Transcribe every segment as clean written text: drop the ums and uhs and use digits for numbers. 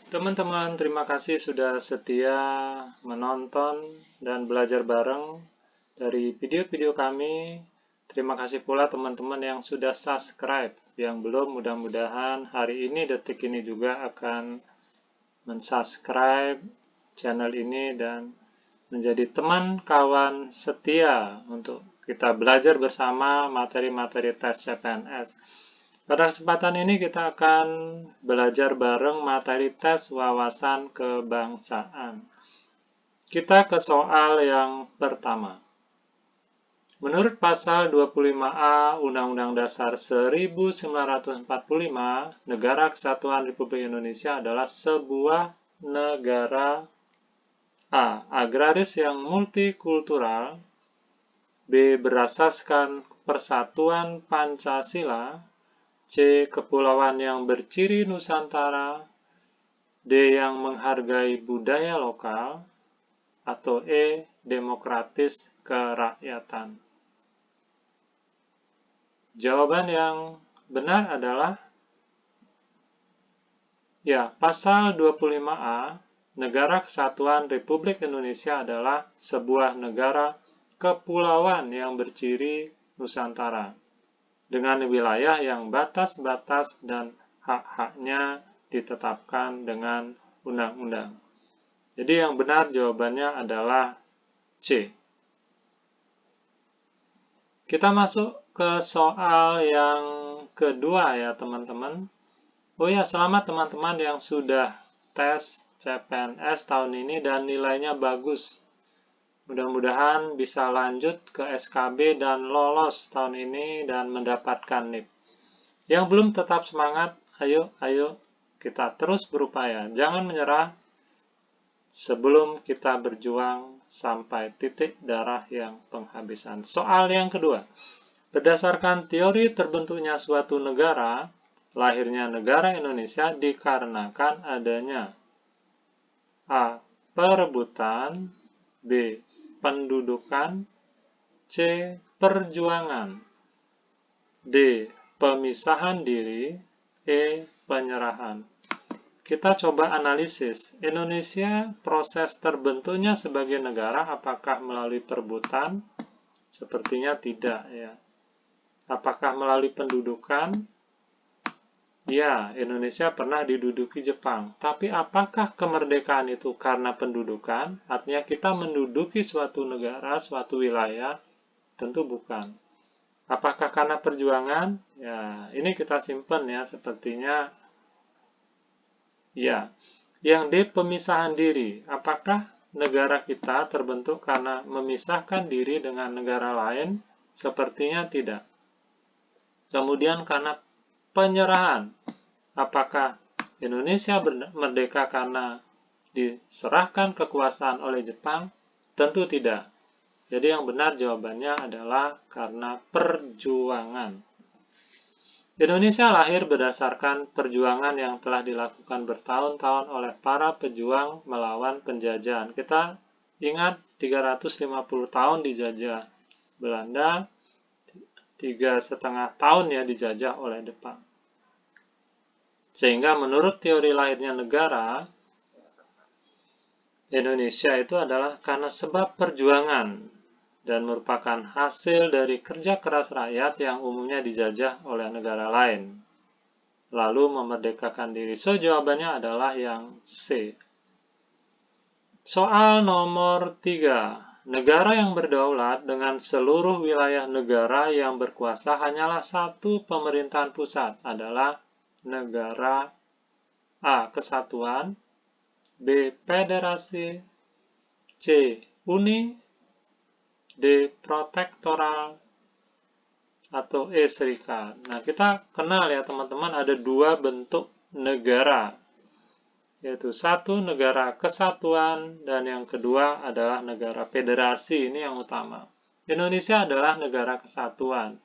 Teman-teman, terima kasih sudah setia menonton dan belajar bareng dari video-video kami. Terima kasih pula teman-teman yang sudah subscribe. Yang belum, mudah-mudahan hari ini, detik ini juga akan mensubscribe channel ini dan menjadi teman kawan setia untuk kita belajar bersama materi-materi tes CPNS. Pada kesempatan ini kita akan belajar bareng materi tes wawasan kebangsaan. Kita ke soal yang pertama. Menurut pasal 25A Undang-Undang Dasar 1945, Negara Kesatuan Republik Indonesia adalah sebuah negara A. Agraris yang multikultural, B. Berasaskan persatuan Pancasila, C. Kepulauan yang berciri Nusantara, D. Yang menghargai budaya lokal, atau E. Demokratis kerakyatan. Jawaban yang benar adalah pasal 25A, Negara Kesatuan Republik Indonesia adalah sebuah negara kepulauan yang berciri Nusantara, dengan wilayah yang batas-batas dan hak-haknya ditetapkan dengan undang-undang. Jadi yang benar jawabannya adalah C. Kita masuk ke soal yang kedua ya teman-teman. Oh ya, selamat teman-teman yang sudah tes CPNS tahun ini dan nilainya bagus. Mudah-mudahan bisa lanjut ke SKB dan lolos tahun ini dan mendapatkan NIP. Yang belum tetap semangat, ayo kita terus berupaya. Jangan menyerah sebelum kita berjuang sampai titik darah yang penghabisan. Soal yang kedua. Berdasarkan teori terbentuknya suatu negara, lahirnya negara Indonesia dikarenakan adanya A. Perebutan, B. Pendudukan, C. Perjuangan, D. Pemisahan diri, E. Penyerahan. Kita coba analisis. Indonesia proses terbentuknya sebagai negara apakah melalui perebutan? Sepertinya tidak ya. Apakah melalui pendudukan? Ya, Indonesia pernah diduduki Jepang. Tapi apakah kemerdekaan itu karena pendudukan? Artinya kita menduduki suatu negara, suatu wilayah? Tentu bukan. Apakah karena perjuangan? Ya, ini kita simpan ya, sepertinya ya. Yang D, pemisahan diri. Apakah negara kita terbentuk karena memisahkan diri dengan negara lain? Sepertinya tidak. Kemudian karena penyerahan. Apakah Indonesia merdeka karena diserahkan kekuasaan oleh Jepang? Tentu tidak. Jadi yang benar jawabannya adalah karena perjuangan. Indonesia lahir berdasarkan perjuangan yang telah dilakukan bertahun-tahun oleh para pejuang melawan penjajahan. Kita ingat 350 tahun dijajah Belanda, 3,5 tahun ya dijajah oleh Jepang. Sehingga menurut teori lahirnya negara, Indonesia itu adalah karena sebab perjuangan dan merupakan hasil dari kerja keras rakyat yang umumnya dijajah oleh negara lain, lalu memerdekakan diri. So, jawabannya adalah yang C. Soal nomor 3. Negara yang berdaulat dengan seluruh wilayah negara yang berkuasa hanyalah satu pemerintahan pusat adalah negara A. Kesatuan, B. Federasi, C. Uni, D. Protektoral, atau E. Serikat. Nah, kita kenal ya teman-teman ada dua bentuk negara, yaitu satu negara kesatuan dan yang kedua adalah negara federasi. Ini yang utama. Indonesia adalah negara kesatuan.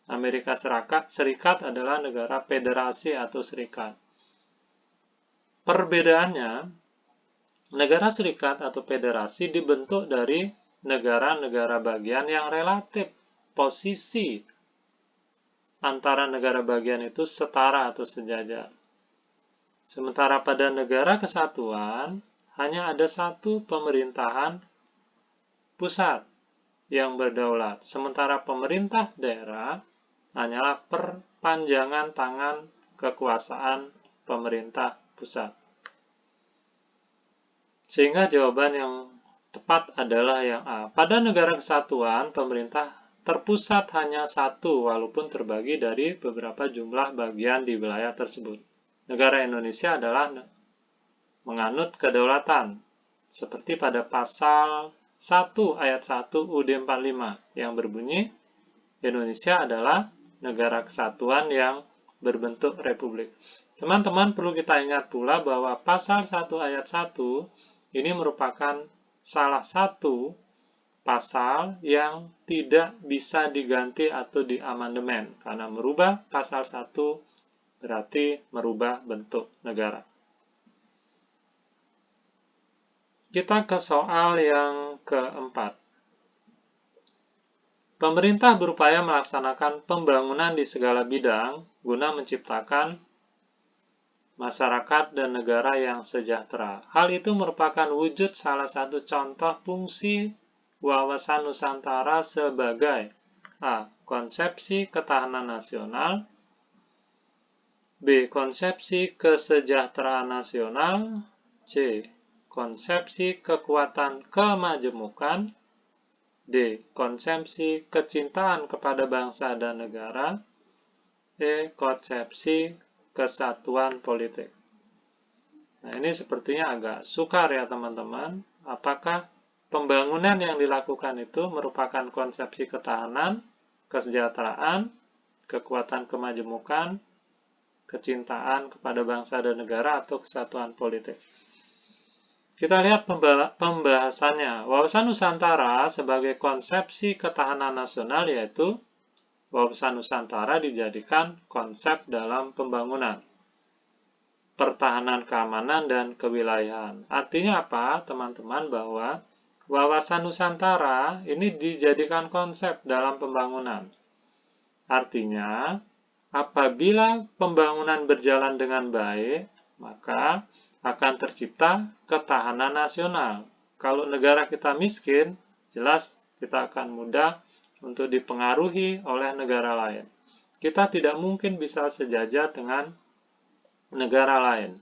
Amerika Serikat adalah negara federasi atau serikat. Perbedaannya, negara serikat atau federasi dibentuk dari negara-negara bagian yang relatif posisi antara negara bagian itu setara atau sejajar. Sementara pada negara kesatuan, hanya ada satu pemerintahan pusat yang berdaulat. Sementara pemerintah daerah hanyalah perpanjangan tangan kekuasaan pemerintah pusat. Sehingga jawaban yang tepat adalah yang A. Pada negara kesatuan, pemerintah terpusat hanya satu walaupun terbagi dari beberapa jumlah bagian di wilayah tersebut. Negara Indonesia adalah menganut kedaulatan, seperti pada pasal 1 ayat 1 UUD 45 yang berbunyi, Indonesia adalah negara kesatuan yang berbentuk republik. Teman-teman perlu kita ingat pula bahwa pasal 1 ayat 1 ini merupakan salah satu pasal yang tidak bisa diganti atau diamandemen, karena merubah pasal 1 berarti merubah bentuk negara. Kita ke soal yang keempat. Pemerintah berupaya melaksanakan pembangunan di segala bidang guna menciptakan masyarakat dan negara yang sejahtera. Hal itu merupakan wujud salah satu contoh fungsi wawasan Nusantara sebagai A. Konsepsi ketahanan nasional, B. Konsepsi kesejahteraan nasional, C. Konsepsi kekuatan kemajemukan, D. Konsepsi kecintaan kepada bangsa dan negara, E. Konsepsi kesatuan politik. Nah, ini sepertinya agak sukar ya teman-teman. Apakah pembangunan yang dilakukan itu merupakan konsepsi ketahanan, kesejahteraan, kekuatan kemajemukan, kecintaan kepada bangsa dan negara, atau kesatuan politik? Kita lihat pembahasannya. Wawasan Nusantara sebagai konsepsi ketahanan nasional, yaitu wawasan Nusantara dijadikan konsep dalam pembangunan, pertahanan keamanan, dan kewilayahan. Artinya apa, teman-teman? Bahwa wawasan Nusantara ini dijadikan konsep dalam pembangunan. Artinya, apabila pembangunan berjalan dengan baik, maka akan tercipta ketahanan nasional. Kalau negara kita miskin, jelas kita akan mudah untuk dipengaruhi oleh negara lain. Kita tidak mungkin bisa sejajar dengan negara lain.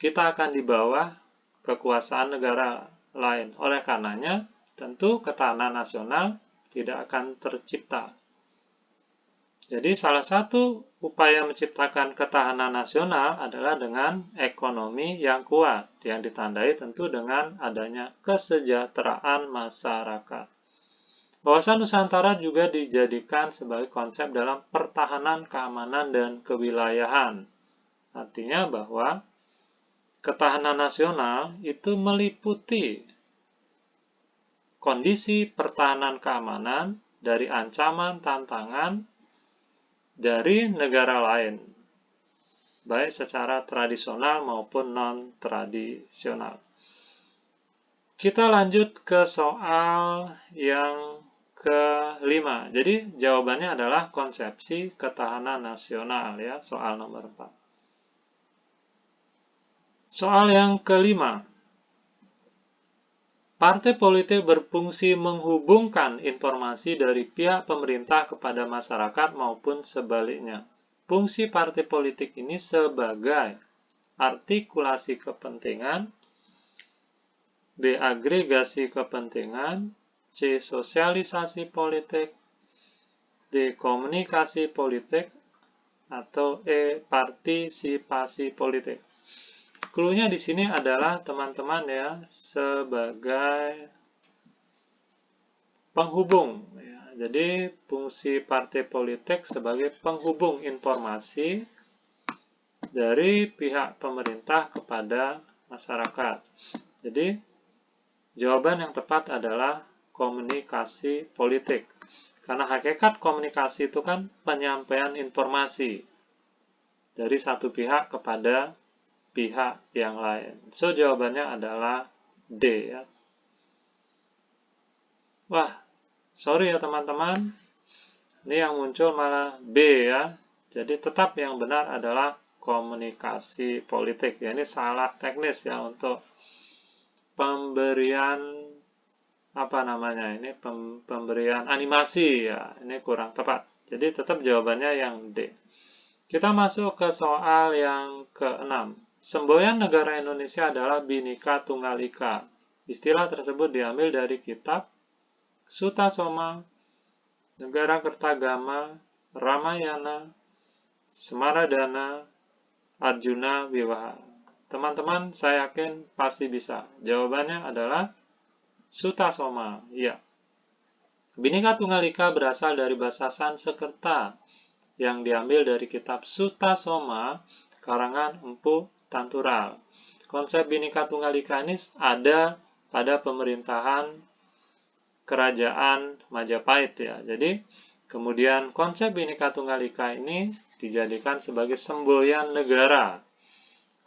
Kita akan di bawah kekuasaan negara lain. Oleh karenanya, tentu ketahanan nasional tidak akan tercipta. Jadi salah satu upaya menciptakan ketahanan nasional adalah dengan ekonomi yang kuat, yang ditandai tentu dengan adanya kesejahteraan masyarakat. Wawasan Nusantara juga dijadikan sebagai konsep dalam pertahanan, keamanan, dan kewilayahan. Artinya bahwa ketahanan nasional itu meliputi kondisi pertahanan keamanan dari ancaman, tantangan dari negara lain, baik secara tradisional maupun non-tradisional. Kita lanjut ke soal yang kelima. Jadi jawabannya adalah konsepsi ketahanan nasional ya, soal nomor 4. Soal yang kelima. Partai politik berfungsi menghubungkan informasi dari pihak pemerintah kepada masyarakat maupun sebaliknya. Fungsi partai politik ini sebagai artikulasi kepentingan, B. Agregasi kepentingan, C. Sosialisasi politik, D. Komunikasi politik, atau E. Partisipasi politik. Clue-nya di sini adalah teman-teman ya, sebagai penghubung. Ya. Jadi fungsi partai politik sebagai penghubung informasi dari pihak pemerintah kepada masyarakat. Jadi jawaban yang tepat adalah komunikasi politik. Karena hakikat komunikasi itu kan penyampaian informasi dari satu pihak kepada pihak yang lain. So, jawabannya adalah D ya. Wah, sorry ya teman-teman. Ini yang muncul malah B ya. Jadi tetap yang benar adalah komunikasi politik. Ya, ini salah teknis ya untuk pemberian apa namanya ini pemberian animasi ya, ini kurang tepat. Jadi tetap jawabannya yang D. Kita masuk ke soal yang ke-6. Semboyan negara Indonesia adalah Bhinneka Tunggal Ika. Istilah tersebut diambil dari kitab Sutasoma, Negara Kertagama, Ramayana, Semaradana, Arjuna Wiwaha. Teman-teman, saya yakin pasti bisa. Jawabannya adalah Sutasoma. Ya. Bhinneka Tunggal Ika berasal dari bahasa Sanskerta yang diambil dari kitab Sutasoma karangan Empu Tantural. Konsep Bhinneka Tunggal Ika ini ada pada pemerintahan kerajaan Majapahit ya. Jadi kemudian konsep Bhinneka Tunggal Ika ini dijadikan sebagai semboyan negara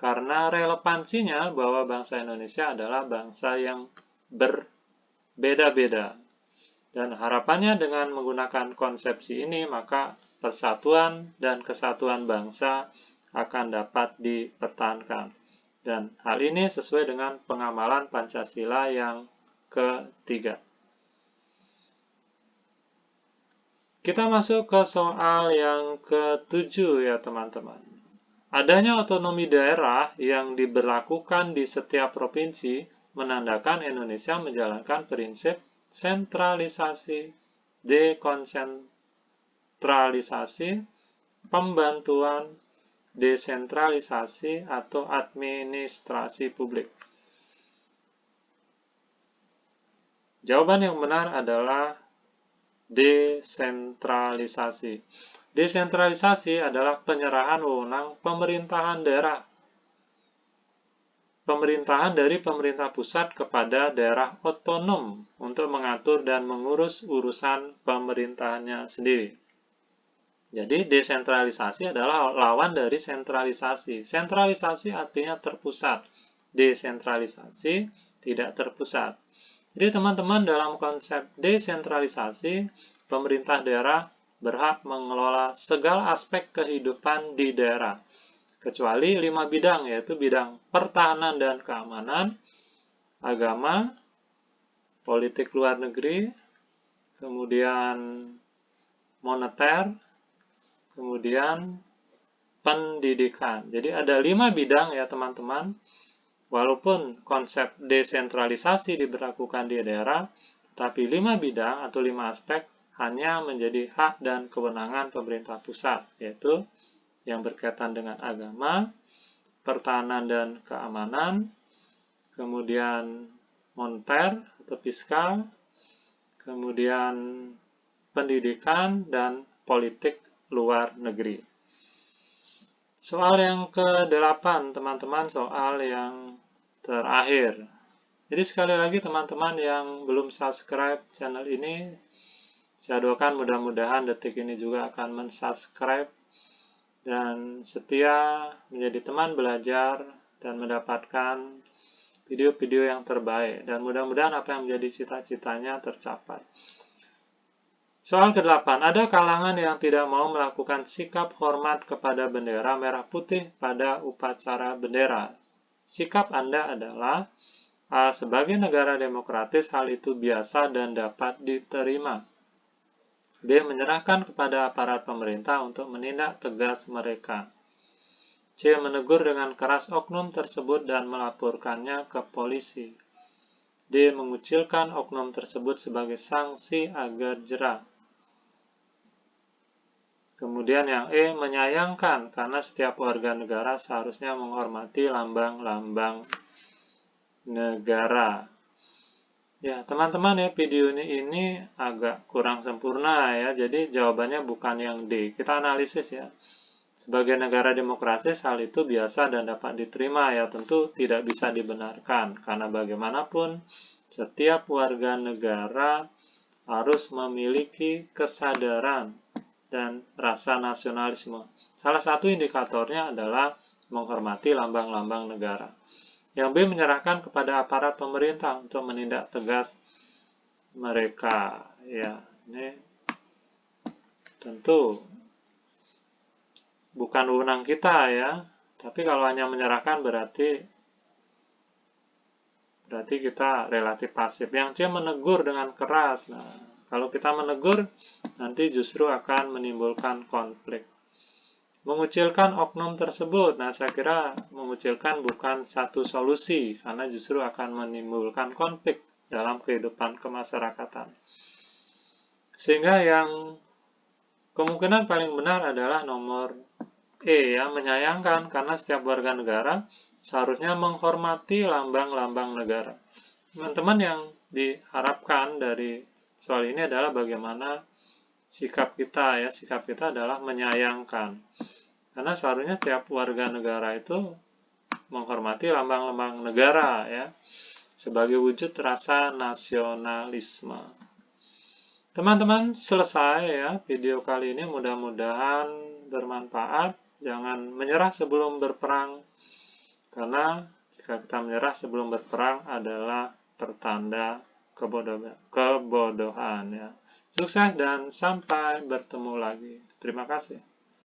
karena relevansinya bahwa bangsa Indonesia adalah bangsa yang berbeda-beda. Dan harapannya dengan menggunakan konsepsi ini, maka persatuan dan kesatuan bangsa akan dapat dipertahankan. Dan hal ini sesuai dengan pengamalan Pancasila yang ketiga. Kita masuk ke soal yang ke-7 ya teman-teman. Adanya otonomi daerah yang diberlakukan di setiap provinsi menandakan Indonesia menjalankan prinsip sentralisasi, dekonsentralisasi, pembantuan, desentralisasi, atau administrasi publik. Jawaban yang benar adalah desentralisasi. Desentralisasi adalah penyerahan wewenang pemerintahan daerah. Pemerintahan dari pemerintah pusat kepada daerah otonom untuk mengatur dan mengurus urusan pemerintahannya sendiri. Jadi desentralisasi adalah lawan dari sentralisasi. Sentralisasi artinya terpusat. Desentralisasi tidak terpusat. Jadi teman-teman dalam konsep desentralisasi, pemerintah daerah berhak mengelola segala aspek kehidupan di daerah. Kecuali 5 bidang, yaitu bidang pertahanan dan keamanan, agama, politik luar negeri, kemudian moneter, kemudian pendidikan. Jadi ada 5 bidang ya teman-teman. Walaupun konsep desentralisasi diberlakukan di daerah, tetapi 5 bidang atau 5 aspek hanya menjadi hak dan kewenangan pemerintah pusat, yaitu yang berkaitan dengan agama, pertahanan dan keamanan, kemudian moneter atau fiskal, kemudian pendidikan, dan politik luar negeri. Soal yang ke-8, teman-teman, soal yang terakhir. Jadi sekali lagi teman-teman yang belum subscribe channel ini, saya doakan mudah-mudahan detik ini juga akan mensubscribe dan setia menjadi teman belajar dan mendapatkan video-video yang terbaik. Dan mudah-mudahan apa yang menjadi cita-citanya tercapai. Soal ke-8, ada kalangan yang tidak mau melakukan sikap hormat kepada bendera merah putih pada upacara bendera. Sikap Anda adalah A. Sebagai negara demokratis, hal itu biasa dan dapat diterima. B. Menyerahkan kepada aparat pemerintah untuk menindak tegas mereka. C. Menegur dengan keras oknum tersebut dan melaporkannya ke polisi. D. Mengucilkan oknum tersebut sebagai sanksi agar jera. Kemudian yang E. Menyayangkan karena setiap warga negara seharusnya menghormati lambang-lambang negara. Ya, teman-teman ya, video ini agak kurang sempurna ya, jadi jawabannya bukan yang D. Kita analisis ya. Sebagai negara demokratis, hal itu biasa dan dapat diterima ya, tentu tidak bisa dibenarkan. Karena bagaimanapun, setiap warga negara harus memiliki kesadaran dan rasa nasionalisme. Salah satu indikatornya adalah menghormati lambang-lambang negara. Yang B. Menyerahkan kepada aparat pemerintah untuk menindak tegas mereka. Ya, ini tentu bukan wewenang kita ya. Tapi kalau hanya menyerahkan berarti kita relatif pasif. Yang C menegur dengan keras. Nah, kalau kita menegur, nanti justru akan menimbulkan konflik. Mengucilkan oknum tersebut. Nah, saya kira mengucilkan bukan satu solusi, karena justru akan menimbulkan konflik dalam kehidupan kemasyarakatan. Sehingga yang kemungkinan paling benar adalah nomor E, ya, menyayangkan, karena setiap warga negara seharusnya menghormati lambang-lambang negara. Teman-teman, yang diharapkan dari soal ini adalah bagaimana sikap kita, ya. Sikap kita adalah menyayangkan. Karena seharusnya setiap warga negara itu menghormati lambang-lambang negara, ya, sebagai wujud rasa nasionalisme. Teman-teman, selesai ya video kali ini, mudah-mudahan bermanfaat. Jangan menyerah sebelum berperang, karena jika kita menyerah sebelum berperang adalah pertanda kebodohan, ya. Sukses dan sampai bertemu lagi. Terima kasih.